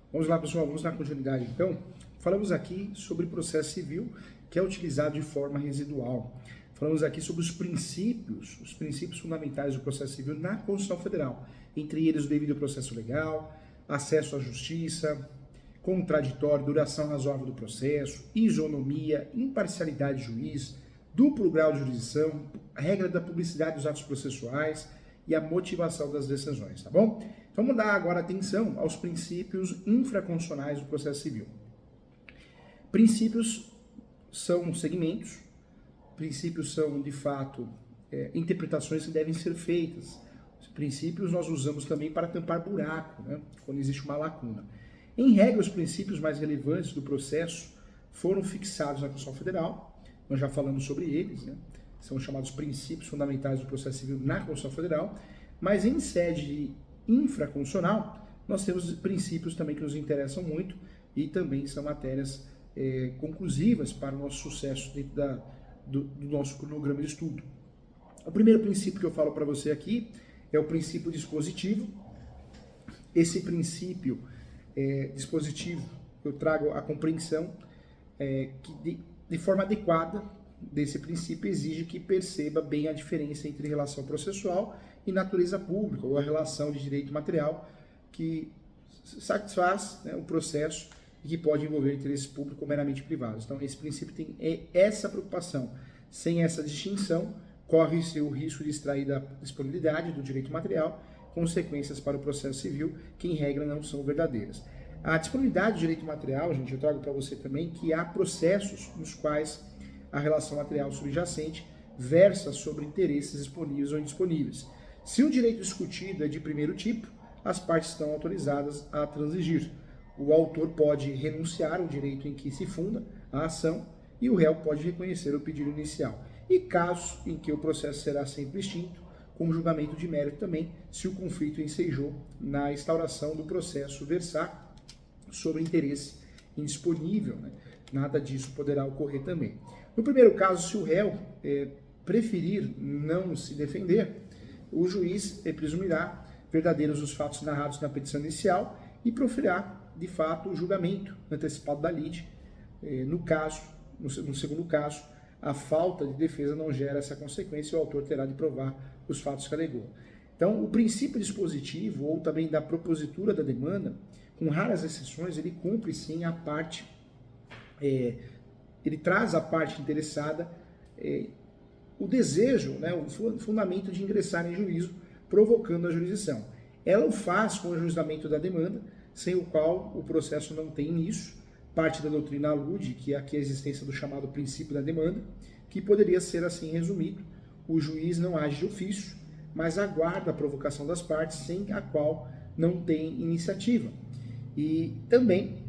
Vamos lá, pessoal, vamos dar continuidade então. Falamos aqui sobre processo civil que é utilizado de forma residual. Falamos aqui sobre os princípios fundamentais do processo civil na Constituição Federal, entre eles o devido processo legal, acesso à justiça, contraditório, duração razoável do processo, isonomia, imparcialidade de juiz, duplo grau de jurisdição, a regra da publicidade dos atos processuais e a motivação das decisões, tá bom? Então, vamos dar agora atenção aos princípios infraconstitucionais do processo civil. Princípios são segmentos, princípios são, de fato, interpretações que devem ser feitas. Os princípios nós usamos também para tampar buraco, né, quando existe uma lacuna. Em regra, os princípios mais relevantes do processo foram fixados na Constituição Federal, nós já falamos sobre eles, né, são chamados princípios fundamentais do processo civil na Constituição Federal, mas em sede infraconstitucional, nós temos princípios também que nos interessam muito e também são matérias conclusivas para o nosso sucesso dentro do nosso cronograma de estudo. O primeiro princípio que eu falo para você aqui é o princípio dispositivo. Esse princípio dispositivo, eu trago a compreensão que de forma adequada desse princípio exige que perceba bem a diferença entre relação processual e natureza pública, ou a relação de direito material que satisfaz, né, o processo e que pode envolver interesses públicos ou meramente privados. Então, esse princípio tem essa preocupação. Sem essa distinção, corre-se o risco de extrair da disponibilidade do direito material consequências para o processo civil que, em regra, não são verdadeiras. A disponibilidade do direito material, gente, eu trago para você também que há processos nos quais a relação material subjacente versa sobre interesses disponíveis ou indisponíveis. Se o direito discutido é de primeiro tipo, as partes estão autorizadas a transigir. O autor pode renunciar ao direito em que se funda a ação e o réu pode reconhecer o pedido inicial. E casos em que o processo será sempre extinto, com julgamento de mérito também, se o conflito ensejou na instauração do processo versar sobre interesse indisponível, né? Nada disso poderá ocorrer também. No primeiro caso, se o réu preferir não se defender, o juiz presumirá verdadeiros os fatos narrados na petição inicial e proferirá, de fato, o julgamento antecipado da lide. No segundo caso, a falta de defesa não gera essa consequência e o autor terá de provar os fatos que alegou. Então, o princípio dispositivo, ou também da propositura da demanda, com raras exceções, ele cumpre sim a parte, ele traz à parte interessada o desejo, né, o fundamento de ingressar em juízo, provocando a jurisdição. Ela o faz com o ajuizamento da demanda, sem o qual o processo não tem início. Parte da doutrina alude que aqui a existência do chamado princípio da demanda, que poderia ser assim resumido: o juiz não age de ofício, mas aguarda a provocação das partes, sem a qual não tem iniciativa. E também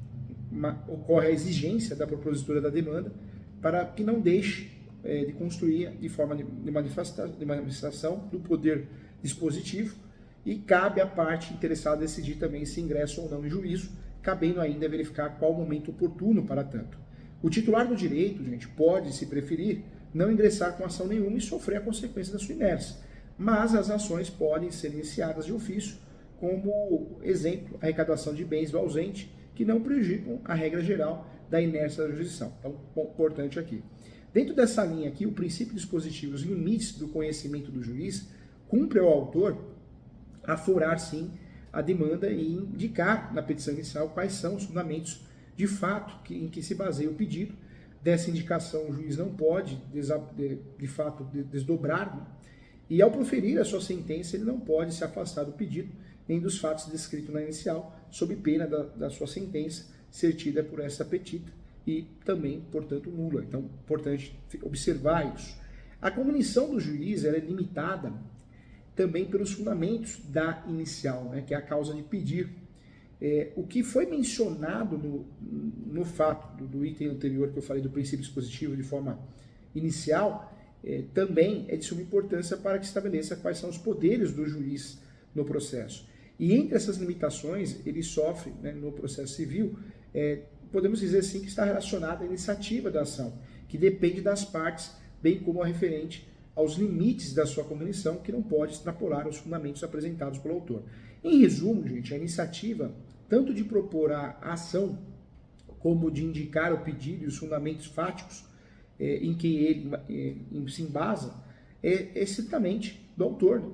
ocorre a exigência da propositura da demanda para que não deixe de construir de forma de manifestação do poder dispositivo, e cabe à parte interessada decidir também se ingressa ou não em juízo, cabendo ainda verificar qual o momento oportuno para tanto. O titular do direito, gente, pode, se preferir, não ingressar com ação nenhuma e sofrer a consequência da sua inércia, mas as ações podem ser iniciadas de ofício, como exemplo, a arrecadação de bens do ausente, que não prejudicam a regra geral da inércia da jurisdição. Então, importante aqui. Dentro dessa linha aqui, o princípio dispositivo, os limites do conhecimento do juiz, cumpre ao autor aforar, sim, a demanda e indicar na petição inicial quais são os fundamentos de fato em que se baseia o pedido. Dessa indicação, o juiz não pode, de fato, desdobrar, né? E ao proferir a sua sentença, ele não pode se afastar do pedido nem dos fatos descritos na inicial, sob pena da sua sentença ser tida por essa petita e também, portanto, nula. Então, importante observar isso. A cognição do juiz ela é limitada também pelos fundamentos da inicial, né, que é a causa de pedir. O que foi mencionado no fato do item anterior que eu falei do princípio dispositivo de forma inicial, também é de suma importância para que estabeleça quais são os poderes do juiz no processo. E entre essas limitações, ele sofre, né, no processo civil, podemos dizer assim que está relacionada à iniciativa da ação, que depende das partes, bem como a referente aos limites da sua cognição, que não pode extrapolar os fundamentos apresentados pelo autor. Em resumo, gente, a iniciativa tanto de propor a ação, como de indicar o pedido e os fundamentos fáticos em que ele se embasa, é estritamente do autor, né?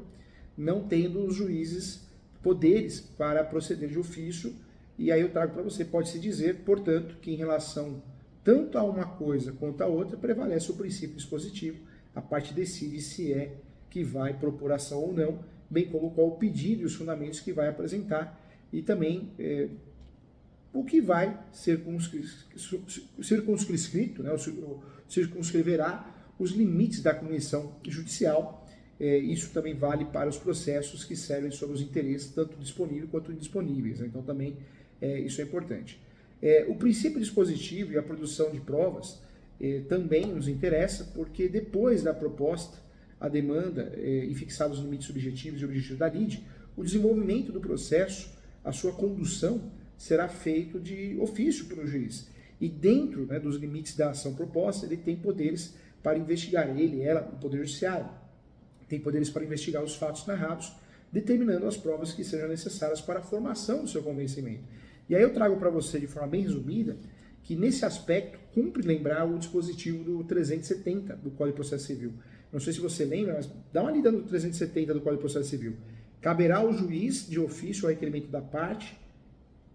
Não tendo os juízes poderes para proceder de ofício. E aí eu trago para você, pode-se dizer, portanto, que em relação tanto a uma coisa quanto a outra, prevalece o princípio dispositivo, a parte decide se é que vai propor ação ou não, bem como qual o pedido e os fundamentos que vai apresentar, e também o que vai ser circunscrito, né, circunscreverá os limites da cognição judicial. Isso também vale para os processos que servem sobre os interesses, tanto disponíveis quanto indisponíveis. Então também isso é importante. O princípio dispositivo e a produção de provas também nos interessa, porque depois da proposta, a demanda e fixados os limites subjetivos e objetivos da lide, o desenvolvimento do processo, a sua condução, será feito de ofício pelo juiz. E dentro, né, dos limites da ação proposta, ele tem poderes para investigar, ela, o Poder Judiciário, tem poderes para investigar os fatos narrados, determinando as provas que sejam necessárias para a formação do seu convencimento. E aí eu trago para você, de forma bem resumida, que nesse aspecto cumpre lembrar o dispositivo do 370 do Código de Processo Civil. Não sei se você lembra, mas dá uma lida no 370 do Código de Processo Civil. Caberá ao juiz, de ofício ou requerimento da parte,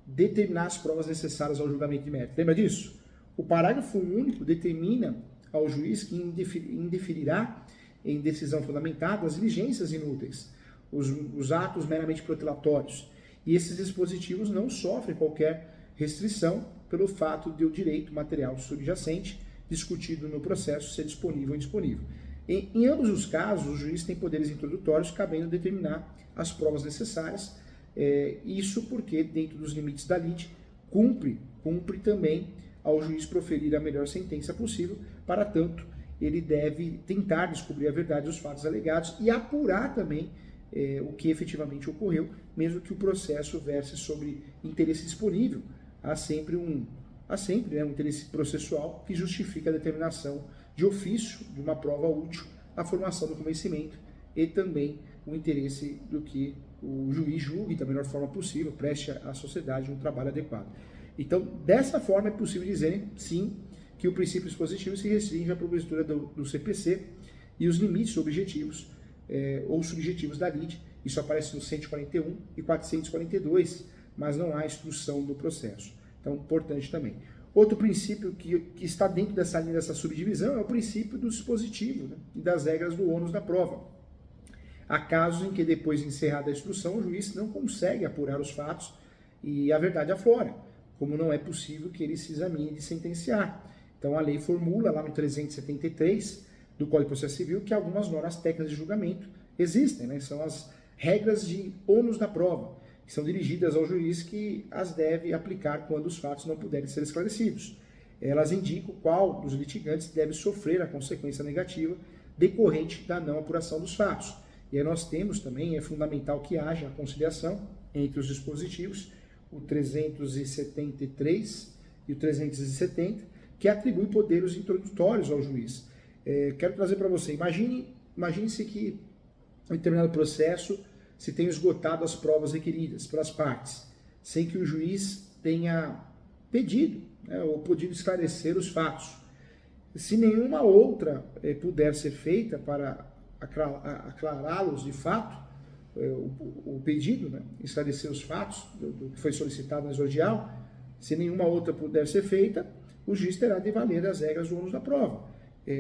determinar as provas necessárias ao julgamento de mérito. Lembra disso? O parágrafo único determina ao juiz que indeferirá em decisão fundamentada as diligências inúteis, os atos meramente protelatórios. E esses dispositivos não sofrem qualquer restrição pelo fato de o direito material subjacente discutido no processo ser disponível ou indisponível. Em ambos os casos, o juiz tem poderes introdutórios cabendo determinar as provas necessárias, isso porque, dentro dos limites da lide, cumpre também ao juiz proferir a melhor sentença possível. Para tanto, ele deve tentar descobrir a verdade dos fatos alegados e apurar também o que efetivamente ocorreu, mesmo que o processo verse sobre interesse disponível. Há sempre um interesse processual que justifica a determinação de ofício de uma prova útil à formação do convencimento, e também o interesse do que o juiz julgue da melhor forma possível, preste à sociedade um trabalho adequado. Então, dessa forma é possível dizer, sim, que o princípio dispositivo se restringe à propositura do CPC e os limites objetivos ou subjetivos da lide. Isso aparece no 141 e 442, mas não há instrução do processo. Então, importante também. Outro princípio que está dentro dessa linha, dessa subdivisão, é o princípio do dispositivo, né, e das regras do ônus da prova. Há casos em que, depois de encerrada a instrução, o juiz não consegue apurar os fatos e a verdade aflora, como não é possível que ele se examine de sentenciar. Então, a lei formula, lá no 373 do Código de Processo Civil, que algumas normas técnicas de julgamento existem, né? São as regras de ônus da prova, que são dirigidas ao juiz, que as deve aplicar quando os fatos não puderem ser esclarecidos. Elas indicam qual dos litigantes deve sofrer a consequência negativa decorrente da não apuração dos fatos. E aí nós temos também, é fundamental que haja a conciliação entre os dispositivos, o 373 e o 370, que atribui poderes introdutórios ao juiz. Quero trazer para você, imagine-se que em determinado processo se tenha esgotado as provas requeridas pelas partes, sem que o juiz tenha pedido, né, ou podido esclarecer os fatos. Se nenhuma outra puder ser feita para aclará-los de fato, o pedido, né, esclarecer os fatos do que foi solicitado na exordial, se nenhuma outra puder ser feita, o juiz terá de valer as regras do ônus da prova,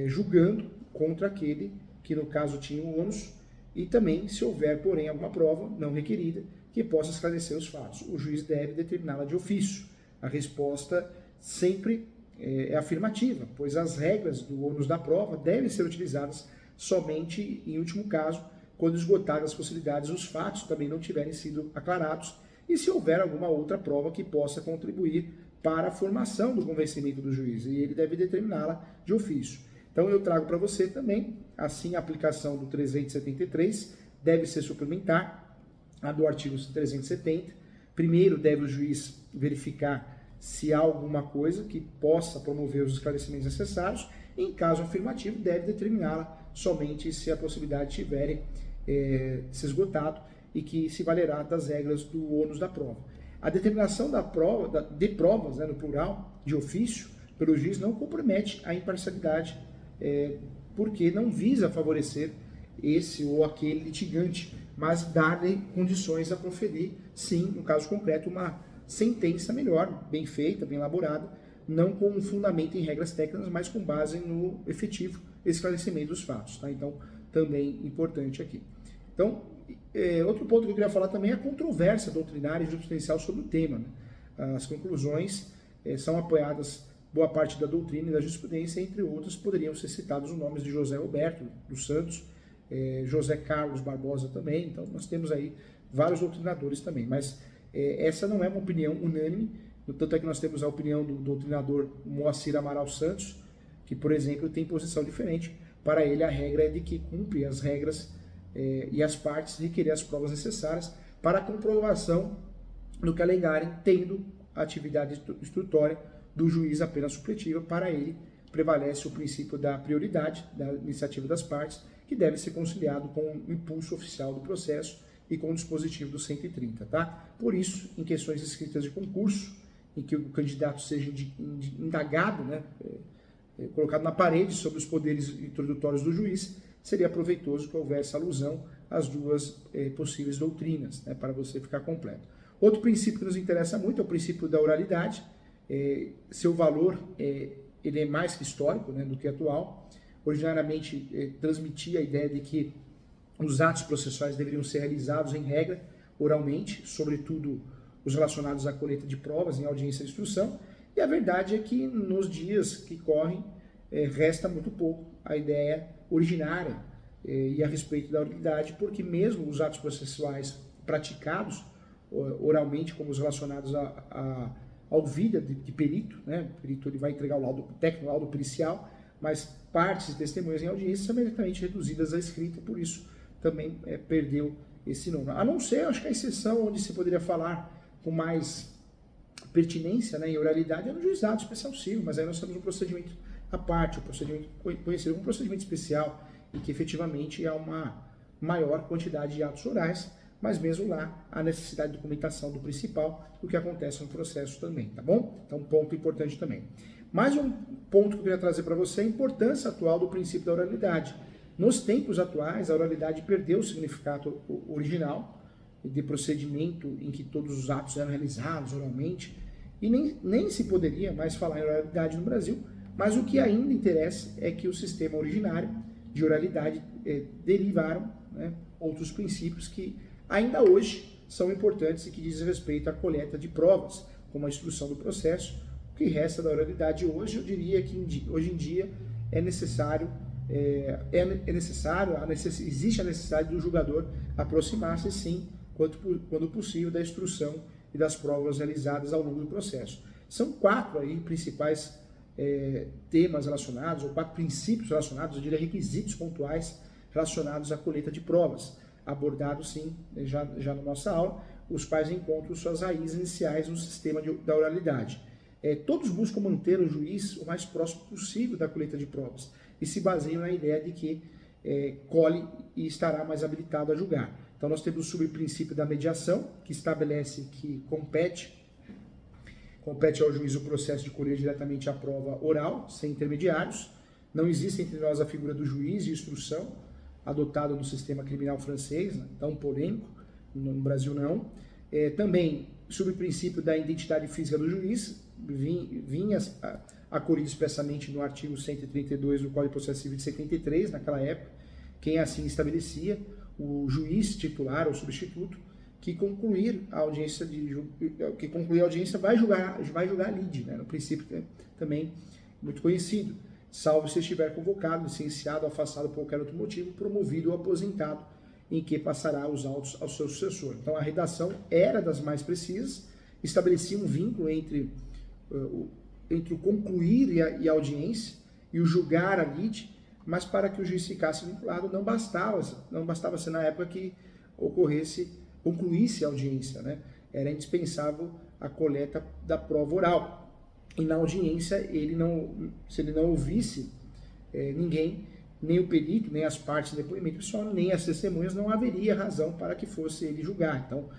julgando contra aquele que no caso tinha o ônus, e também se houver, porém, alguma prova não requerida que possa esclarecer os fatos. O juiz deve determiná-la de ofício. A resposta sempre é afirmativa, pois as regras do ônus da prova devem ser utilizadas somente em último caso, quando esgotadas as possibilidades, os fatos também não tiverem sido aclarados, e se houver alguma outra prova que possa contribuir para a formação do convencimento do juiz, e ele deve determiná-la de ofício. Então eu trago para você também, assim, a aplicação do 373 deve ser suplementar a do artigo 370. Primeiro deve o juiz verificar se há alguma coisa que possa promover os esclarecimentos necessários, e, em caso afirmativo, deve determiná-la somente se a possibilidade tiver se esgotado e que se valerá das regras do ônus da prova. A determinação de provas, né, no plural, de ofício, pelo juiz não compromete a imparcialidade, porque não visa favorecer esse ou aquele litigante, mas dar-lhe condições a proferir, sim, no caso concreto, uma sentença melhor, bem feita, bem elaborada, não com um fundamento em regras técnicas, mas com base no efetivo esclarecimento dos fatos. Tá? Então, também importante aqui. Então, outro ponto que eu queria falar também é a controvérsia doutrinária e jurisprudencial sobre o tema. Né? As conclusões são apoiadas, boa parte da doutrina e da jurisprudência, entre outros, poderiam ser citados os nomes de José Roberto dos Santos, José Carlos Barbosa também. Então, nós temos aí vários doutrinadores também, mas essa não é uma opinião unânime, tanto é que nós temos a opinião do doutrinador Moacir Amaral Santos, que, por exemplo, tem posição diferente. Para ele, a regra é de que cumpre as regras e as partes requerer as provas necessárias para a comprovação do que alegarem, tendo a atividade instrutória do juiz apenas supletiva. Para ele, prevalece o princípio da prioridade da iniciativa das partes, que deve ser conciliado com o impulso oficial do processo e com o dispositivo do 130, tá? Por isso, em questões escritas de concurso, em que o candidato seja indagado, né, colocado na parede sobre os poderes introdutórios do juiz, seria proveitoso que houvesse alusão às duas possíveis doutrinas, né, para você ficar completo. Outro princípio que nos interessa muito é o princípio da oralidade. Seu valor ele é mais que histórico, né, do que atual. Originariamente transmitia a ideia de que os atos processuais deveriam ser realizados em regra oralmente, sobretudo os relacionados à colheita de provas em audiência de instrução, e a verdade é que nos dias que correm resta muito pouco a ideia originária e a respeito da oralidade, porque mesmo os atos processuais praticados oralmente, como os relacionados ao vida de perito, né? O perito ele vai entregar o laudo técnico, o laudo pericial, mas partes e testemunhas em audiência são imediatamente reduzidas à escrita, por isso também perdeu esse nome. A não ser, acho que a exceção onde se poderia falar com mais pertinência, né, em oralidade é no juizado especial civil, mas aí nós temos um procedimento à parte, um procedimento conhecido como procedimento especial, em que efetivamente há uma maior quantidade de atos orais, mas mesmo lá há necessidade de documentação do principal, do que acontece no processo também, tá bom? Então, um ponto importante também. Mais um ponto que eu queria trazer para você é a importância atual do princípio da oralidade. Nos tempos atuais, a oralidade perdeu o significado original, de procedimento em que todos os atos eram realizados oralmente, e nem se poderia mais falar em oralidade no Brasil, mas o que ainda interessa é que o sistema originário de oralidade derivaram, né, outros princípios que ainda hoje são importantes e que dizem respeito à coleta de provas, como a instrução do processo. O que resta da oralidade hoje, eu diria que hoje em dia existe a necessidade do julgador aproximar-se, sim, quando possível, da instrução e das provas realizadas ao longo do processo. São 4 aí principais temas relacionados, ou 4 princípios relacionados, eu diria requisitos pontuais relacionados à colheita de provas, abordados sim já na nossa aula, os quais encontram suas raízes iniciais no sistema da oralidade. Todos buscam manter o juiz o mais próximo possível da colheita de provas e se baseiam na ideia de que colhe e estará mais habilitado a julgar. Então nós temos o subprincípio da mediação, que estabelece que compete ao juiz o processo de colher diretamente a prova oral, sem intermediários. Não existe entre nós a figura do juiz de instrução, adotado no sistema criminal francês, né, tão polêmico, no Brasil não. Também, sob o princípio da identidade física do juiz, vinha acolhido expressamente no artigo 132 do Código de Processo Civil de 73, naquela época, quem assim estabelecia, o juiz titular ou substituto, que concluir a audiência vai julgar a lide, né, no princípio também muito conhecido, salvo se estiver convocado, licenciado, afastado por qualquer outro motivo, promovido ou aposentado, em que passará os autos ao seu sucessor. Então a redação era das mais precisas, estabelecia um vínculo entre o concluir e a audiência e o julgar a lide, mas para que o juiz ficasse vinculado não bastava ser na época que concluísse a audiência, né? Era indispensável a coleta da prova oral. E na audiência, se ele não ouvisse ninguém, nem o perito, nem as partes do depoimento pessoal, nem as testemunhas, não haveria razão para que fosse ele julgar. Então,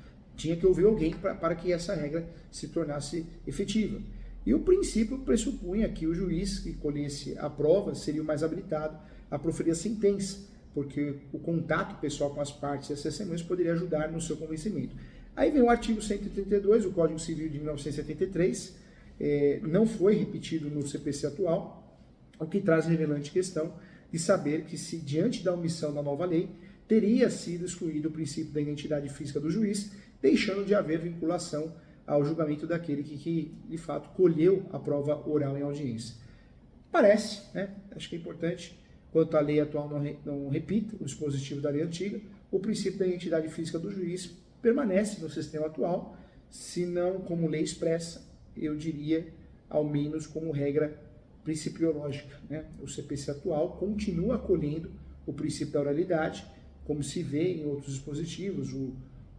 tinha que ouvir alguém para que essa regra se tornasse efetiva. E o princípio pressupunha que o juiz que colhesse a prova seria o mais habilitado a proferir a sentença, porque o contato pessoal com as partes e as testemunhas poderia ajudar no seu convencimento. Aí vem o artigo 132 do Código Civil de 1973, não foi repetido no CPC atual, o que traz relevante questão de saber que se diante da omissão da nova lei, teria sido excluído o princípio da identidade física do juiz, deixando de haver vinculação ao julgamento daquele que de fato colheu a prova oral em audiência. Parece, né? Acho que é importante, quanto a lei atual não repita o dispositivo da lei antiga, o princípio da identidade física do juiz permanece no sistema atual, se não como lei expressa, eu diria, ao menos como regra principiológica, né? O CPC atual continua acolhendo o princípio da oralidade, como se vê em outros dispositivos, o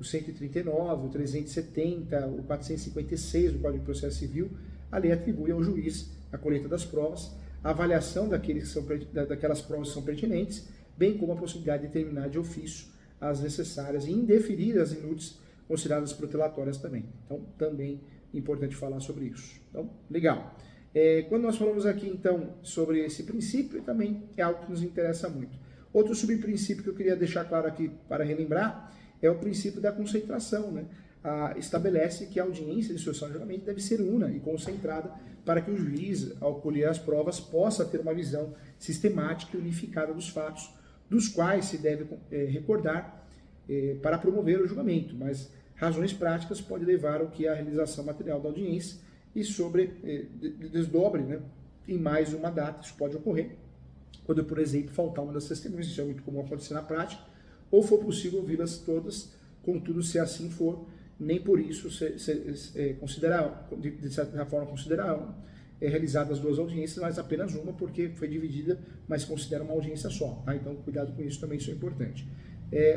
139, o 370, o 456 do Código de Processo Civil. A lei atribui ao juiz a colheita das provas, a avaliação daquelas provas que são pertinentes, bem como a possibilidade de determinar de ofício as necessárias e indeferir as inúteis consideradas protelatórias também. Então, também é importante falar sobre isso. Então, legal. Quando nós falamos aqui, então, sobre esse princípio, também é algo que nos interessa muito. Outro subprincípio que eu queria deixar claro aqui para relembrar é o princípio da concentração, né? Estabelece que a audiência de instrução de julgamento deve ser una e concentrada para que o juiz, ao colher as provas, possa ter uma visão sistemática e unificada dos fatos, dos quais se deve recordar para promover o julgamento, mas razões práticas podem levar ao que a realização material da audiência e desdobre, né, em mais uma data. Isso pode ocorrer quando, por exemplo, faltar uma das testemunhas, isso é muito comum acontecer na prática, ou for possível ouvi-las todas, contudo, se assim for, nem por isso considerar, de certa forma, considerar realizadas duas audiências, mas apenas uma, porque foi dividida, mas considera uma audiência só. Tá? Então, cuidado com isso também, isso é importante.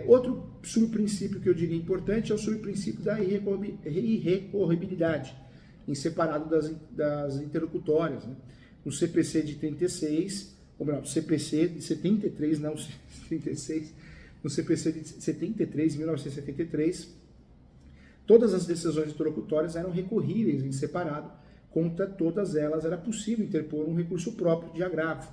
Outro subprincípio que eu diria importante é o subprincípio da irrecorribilidade, em separado das interlocutórias. Né? No CPC de 36, ou melhor, no CPC de 73, não 36, no CPC de 73, 1973, todas as decisões interlocutórias eram recorríveis em separado, contra todas elas era possível interpor um recurso próprio de agravo,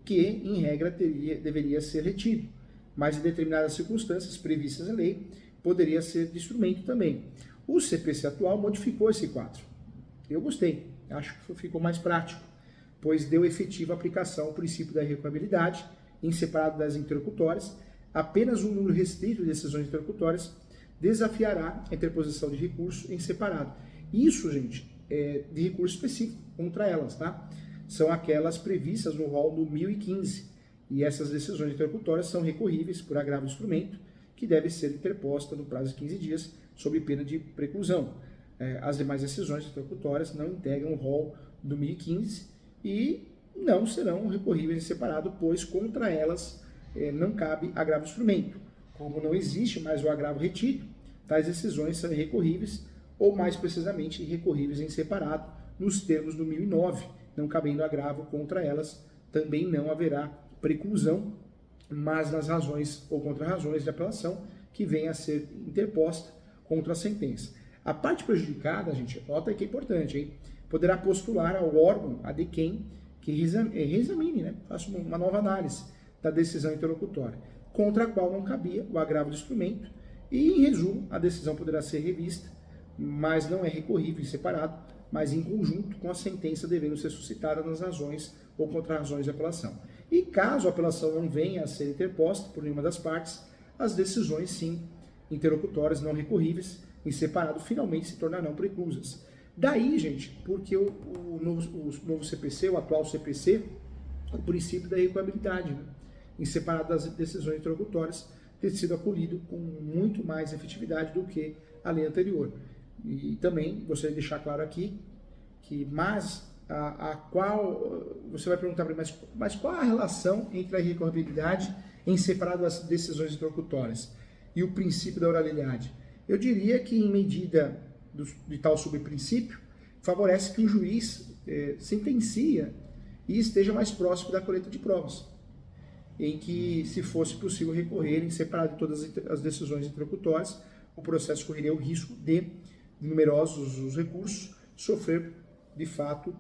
que, em regra, deveria ser retido, mas em determinadas circunstâncias previstas em lei, poderia ser de instrumento também. O CPC atual modificou esse quadro. Eu gostei, acho que ficou mais prático, pois deu efetiva aplicação ao princípio da irrecuabilidade, em separado das interlocutórias. Apenas um número restrito de decisões interlocutórias desafiará a interposição de recurso em separado. Isso, gente, é de recurso específico contra elas, tá? São aquelas previstas no rol do 1015, e essas decisões interlocutórias são recorríveis por agravo de instrumento, que deve ser interposta no prazo de 15 dias, sob pena de preclusão. As demais decisões interlocutórias não integram o rol do 1015 e não serão recorríveis em separado, pois contra elas não cabe agravo de instrumento. Como não existe mais o agravo retido, tais decisões são recorríveis, ou mais precisamente, irrecorríveis em separado, nos termos do 1009, não cabendo agravo contra elas, também não haverá preclusão, mas nas razões ou contra-razões de apelação que venha a ser interposta contra a sentença. A parte prejudicada, gente, nota que é importante, hein? Poderá postular ao órgão a de quem que reexamine, né? Faça uma nova análise da decisão interlocutória, contra a qual não cabia o agravo do instrumento, e, em resumo, a decisão poderá ser revista, mas não é recorrível em separado, mas em conjunto com a sentença devendo ser suscitada nas razões ou contra-razões de apelação. E caso a apelação não venha a ser interposta por nenhuma das partes, as decisões, sim, interlocutórias não recorríveis, em separado, finalmente se tornarão preclusas. Daí, gente, porque o novo CPC, o atual CPC, o princípio da irrecuabilidade, né? Em separado das decisões interlocutórias, ter sido acolhido com muito mais efetividade do que a lei anterior. E também gostaria de deixar claro aqui que, você vai perguntar para mim, mas qual a relação entre a irrecorribilidade em separado das decisões interlocutórias e o princípio da oralidade? Eu diria que, em medida de tal subprincípio, favorece que o juiz sentencia e esteja mais próximo da colheita de provas, em que, se fosse possível recorrer em separado de todas as decisões interlocutórias, o processo correria o risco de numerosos os recursos sofrer, de fato,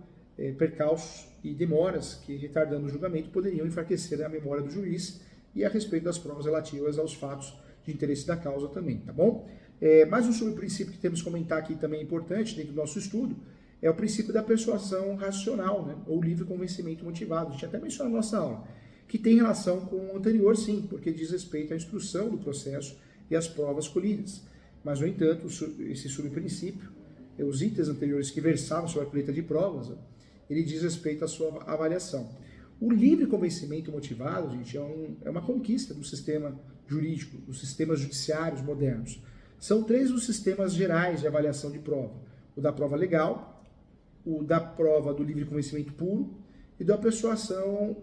percalços e demoras que, retardando o julgamento, poderiam enfraquecer a memória do juiz e a respeito das provas relativas aos fatos de interesse da causa também, tá bom? Mais um subprincípio que temos que comentar aqui também importante dentro do nosso estudo é o princípio da persuasão racional, né? Ou livre convencimento motivado. A gente até mencionou na nossa aula, que tem relação com o anterior, sim, porque diz respeito à instrução do processo e às provas colhidas. Mas, no entanto, esse subprincípio, os itens anteriores que versavam sobre a colheita de provas, ele diz respeito à sua avaliação. O livre convencimento motivado, gente, é uma conquista do sistema jurídico, dos sistemas judiciários modernos. São 3 os sistemas gerais de avaliação de prova. O da prova legal, o da prova do livre convencimento puro e da persuasão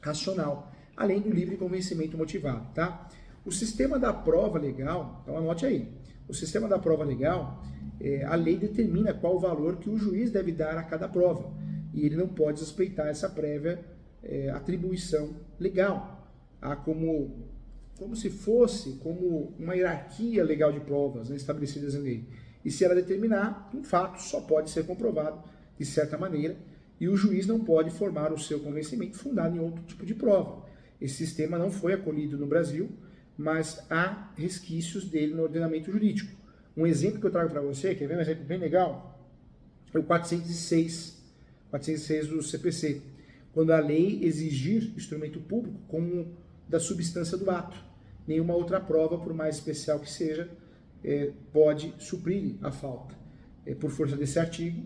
racional, além do livre convencimento motivado, tá? O sistema da prova legal, então anote aí, o sistema da prova legal, a lei determina qual o valor que o juiz deve dar a cada prova, e ele não pode respeitar essa prévia atribuição legal. Há como se fosse como uma hierarquia legal de provas, né, estabelecidas em lei. E se ela determinar, um fato só pode ser comprovado de certa maneira, e o juiz não pode formar o seu convencimento fundado em outro tipo de prova. Esse sistema não foi acolhido no Brasil, mas há resquícios dele no ordenamento jurídico. Um exemplo que eu trago para você, quer ver um exemplo bem legal? É o 406 do CPC, quando a lei exigir instrumento público como da substância do ato. Nenhuma outra prova, por mais especial que seja, pode suprir a falta. Por força desse artigo,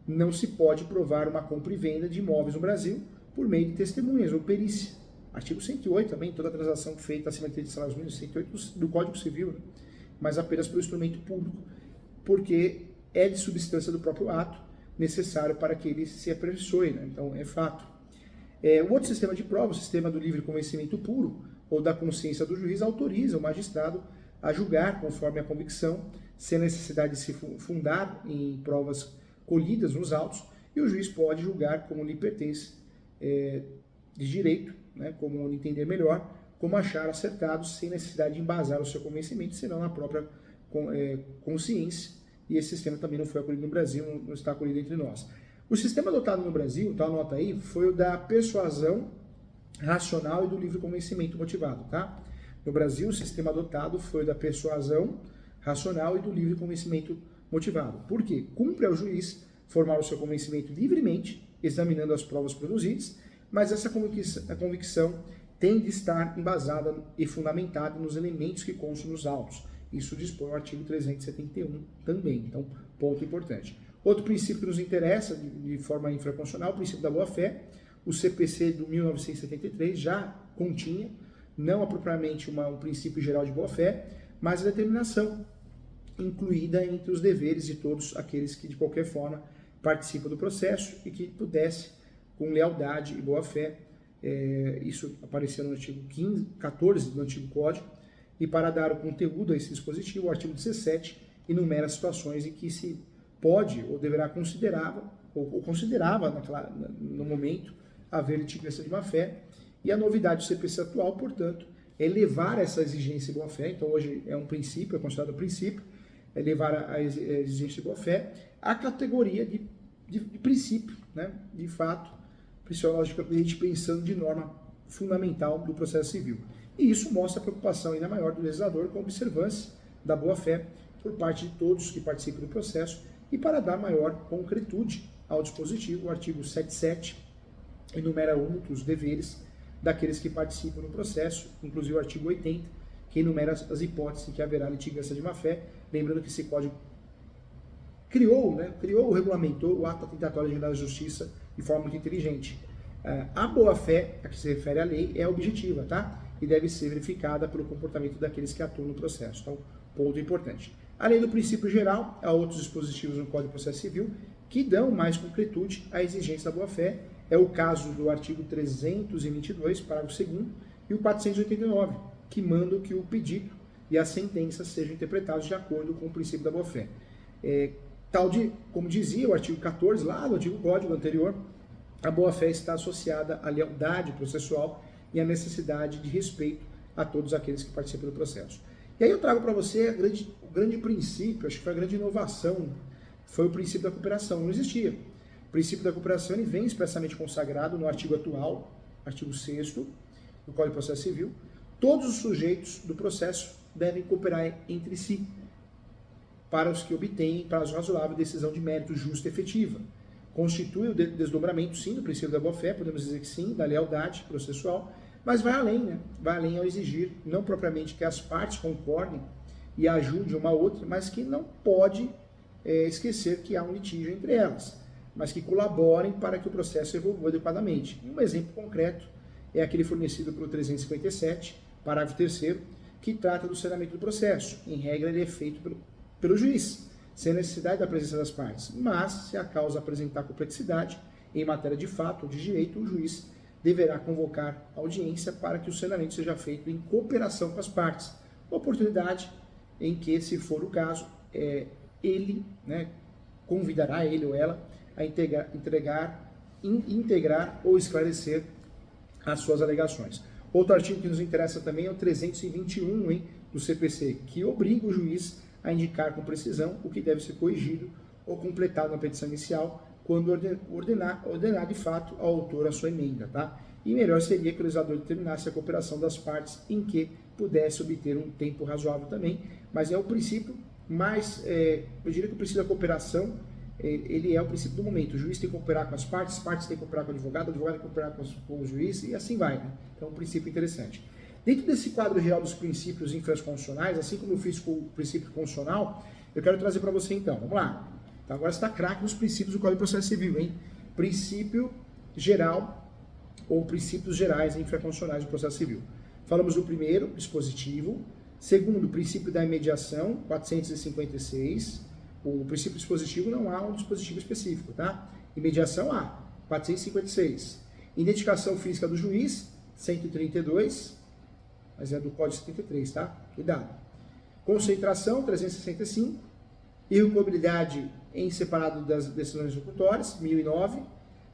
não se pode provar uma compra e venda de imóveis no Brasil por meio de testemunhas ou perícia. Artigo 108 também, toda transação feita acima de salários mínimos, 108 do Código Civil, né? Mas apenas pelo instrumento público, porque é de substância do próprio ato, necessário para que ele se aperfeiçoe, né? Então, é fato. O outro sistema de prova, o sistema do livre convencimento puro, ou da consciência do juiz, autoriza o magistrado a julgar conforme a convicção, sem necessidade de se fundar em provas colhidas nos autos, e o juiz pode julgar como lhe pertence de direito, né, como lhe entender melhor, como achar acertado, sem necessidade de embasar o seu convencimento, senão na própria consciência, e esse sistema também não foi acolhido no Brasil, não está acolhido entre nós. O sistema adotado no Brasil, tá, anota aí, foi o da persuasão racional e do livre convencimento motivado, tá? No Brasil, o sistema adotado foi o da persuasão racional e do livre convencimento motivado. Por quê? Cumpre ao juiz formar o seu convencimento livremente, examinando as provas produzidas, mas essa convicção tem de estar embasada e fundamentada nos elementos que constam nos autos. Isso dispõe o artigo 371 também, então, ponto importante. Outro princípio que nos interessa, de forma infraconstitucional, o princípio da boa-fé. O CPC de 1973 já continha, não apropriadamente um princípio geral de boa-fé, mas a determinação incluída entre os deveres de todos aqueles que, de qualquer forma, participam do processo e que pudesse, com lealdade e boa-fé, isso apareceu no artigo 14 do antigo Código, e para dar o conteúdo a esse dispositivo, o artigo 17 enumera situações em que se pode ou deverá considerava no momento haver litigância de má-fé, e a novidade do CPC atual, portanto, é levar essa exigência de boa-fé. Então hoje é um princípio, é considerado um princípio, é levar a exigência de boa-fé à categoria de princípio, né? De fato, principalmente pensando de norma fundamental do processo civil. E isso mostra a preocupação ainda maior do legislador com a observância da boa-fé por parte de todos que participam do processo e para dar maior concretude ao dispositivo, o artigo 77 enumera os deveres daqueles que participam no processo, inclusive o artigo 80, que enumera as hipóteses em que haverá litigância de má-fé, lembrando que esse código criou, regulamentou o ato atentatório da justiça de forma muito inteligente. A boa-fé, a que se refere à lei, é objetiva, tá? E deve ser verificada pelo comportamento daqueles que atuam no processo. Então, ponto importante. Além do princípio geral, há outros dispositivos no Código de Processo Civil que dão mais concretude à exigência da boa-fé. É o caso do artigo 322, parágrafo 2º, e o 489, que mandam que o pedido e a sentença sejam interpretados de acordo com o princípio da boa-fé. Como dizia o artigo 14, lá do antigo Código anterior, a boa-fé está associada à lealdade processual e à necessidade de respeito a todos aqueles que participam do processo. E aí eu trago para você o grande princípio, acho que foi a grande inovação, foi o princípio da cooperação. Não existia. O princípio da cooperação ele vem expressamente consagrado no artigo atual, artigo 6º do Código de Processo Civil. Todos os sujeitos do processo devem cooperar entre si para os que obtêm prazo razoável decisão de mérito justa e efetiva. Constitui o desdobramento, sim, do princípio da boa-fé, podemos dizer que sim, da lealdade processual, mas vai além, né? Vai além ao exigir, não propriamente que as partes concordem e ajudem uma a outra, mas que não pode esquecer que há um litígio entre elas, mas que colaborem para que o processo evolua adequadamente. Um exemplo concreto é aquele fornecido pelo 357, parágrafo 3º, que trata do saneamento do processo. Em regra, ele é feito pelo juiz, sem necessidade da presença das partes, mas se a causa apresentar complexidade em matéria de fato ou de direito, o juiz deverá convocar audiência para que o saneamento seja feito em cooperação com as partes. Oportunidade em que, se for o caso, ele, convidará ele ou ela a integrar ou esclarecer as suas alegações. Outro artigo que nos interessa também é o 321 do CPC, que obriga o juiz a indicar com precisão o que deve ser corrigido ou completado na petição inicial, quando ordenar de fato ao autor a sua emenda, tá? E melhor seria que o legislador determinasse a cooperação das partes em que pudesse obter um tempo razoável também, mas é o princípio mais, eu diria que o princípio da cooperação, ele é o princípio do momento. O juiz tem que cooperar com as partes têm que cooperar com o advogado tem que cooperar com o juiz, e assim vai, né? Então é um princípio interessante. Dentro desse quadro geral dos princípios infraconstitucionais, assim como eu fiz com o princípio constitucional, eu quero trazer para você então, vamos lá. Então, agora você está craque nos princípios do Código de Processo Civil, hein? Princípio geral ou princípios gerais infraconstitucionais do processo civil. Falamos do primeiro, dispositivo. Segundo, princípio da imediação, 456. O princípio dispositivo não há um dispositivo específico, tá? Imediação há, 456. Identificação física do juiz, 132, mas é do Código 73, tá? Cuidado. Concentração, 365. Irrecupabilidade em separado das decisões executórias, 1009.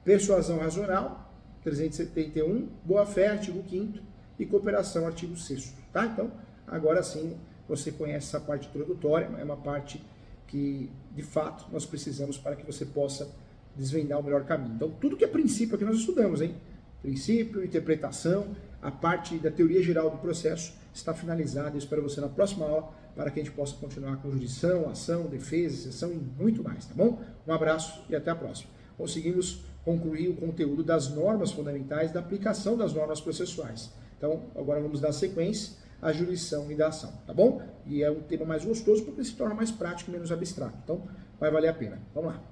Persuasão racional, 371. Boa-fé, artigo 5º. E cooperação, artigo 6º, tá? Então, agora sim, você conhece essa parte introdutória, é uma parte que, de fato, nós precisamos para que você possa desvendar o melhor caminho. Então, tudo que é princípio aqui nós estudamos, hein? Princípio, interpretação, a parte da teoria geral do processo está finalizada. Eu espero você na próxima aula para que a gente possa continuar com jurisdição, ação, defesa, exceção e muito mais, tá bom? Um abraço e até a próxima. Conseguimos concluir o conteúdo das normas fundamentais da aplicação das normas processuais. Então, agora vamos dar sequência à jurisdição e da ação, tá bom? E é um tema mais gostoso porque se torna mais prático e menos abstrato. Então, vai valer a pena. Vamos lá.